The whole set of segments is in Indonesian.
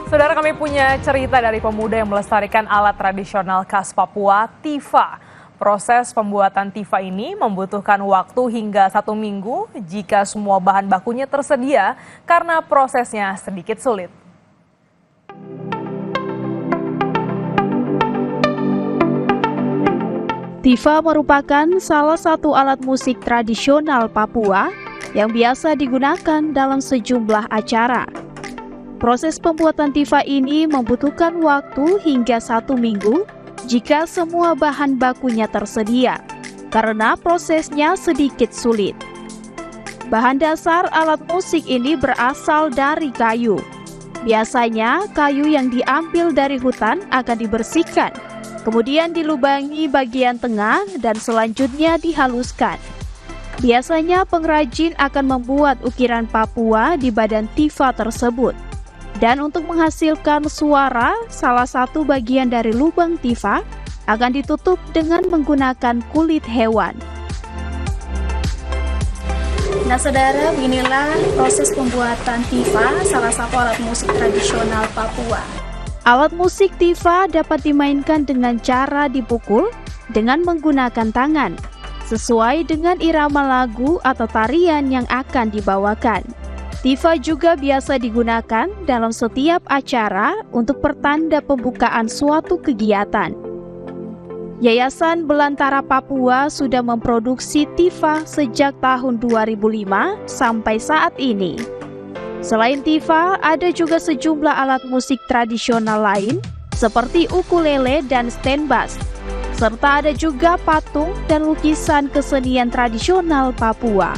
Saudara, kami punya cerita dari pemuda yang melestarikan alat tradisional khas Papua, tifa. Proses pembuatan tifa ini membutuhkan waktu hingga 1 minggu jika semua bahan bakunya tersedia karena prosesnya sedikit sulit. Tifa merupakan salah satu alat musik tradisional Papua yang biasa digunakan dalam sejumlah acara. Proses pembuatan tifa ini membutuhkan waktu hingga 1 minggu jika semua bahan bakunya tersedia, karena prosesnya sedikit sulit. Bahan dasar alat musik ini berasal dari kayu. Biasanya, kayu yang diambil dari hutan akan dibersihkan, kemudian dilubangi bagian tengah dan selanjutnya dihaluskan. Biasanya pengrajin akan membuat ukiran Papua di badan tifa tersebut. Dan untuk menghasilkan suara, salah satu bagian dari lubang tifa akan ditutup dengan menggunakan kulit hewan. Nah saudara, beginilah proses pembuatan tifa, salah satu alat musik tradisional Papua. Alat musik tifa dapat dimainkan dengan cara dipukul dengan menggunakan tangan, sesuai dengan irama lagu atau tarian yang akan dibawakan. Tifa juga biasa digunakan dalam setiap acara untuk pertanda pembukaan suatu kegiatan. Yayasan Belantara Papua sudah memproduksi tifa sejak tahun 2005 sampai saat ini. Selain tifa, ada juga sejumlah alat musik tradisional lain seperti ukulele dan stand bass, serta ada juga patung dan lukisan kesenian tradisional Papua.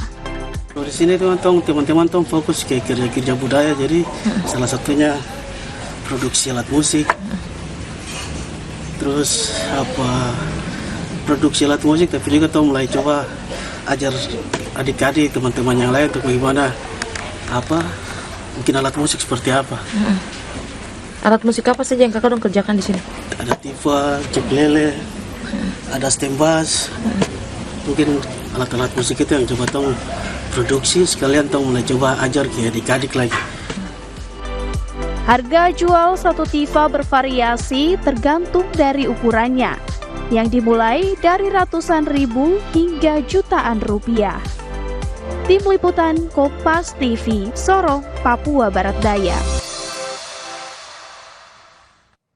Di sini teman-teman fokus ke kerja budaya, jadi salah satunya produksi alat musik, terus produksi alat musik, tapi juga mulai coba ajar adik-adik teman-teman yang lain untuk bagaimana mungkin alat musik seperti apa. Alat musik apa saja yang kakak kerjakan di sini? Ada tifa, ukulele, ada stem bass, mungkin alat-alat musik itu yang coba produksi sekalian mulai coba ajar ke adik-adik lagi. Harga jual satu tifa bervariasi tergantung dari ukurannya, yang dimulai dari ratusan ribu hingga jutaan rupiah. Tim Liputan Kompas TV, Sorong, Papua Barat Daya.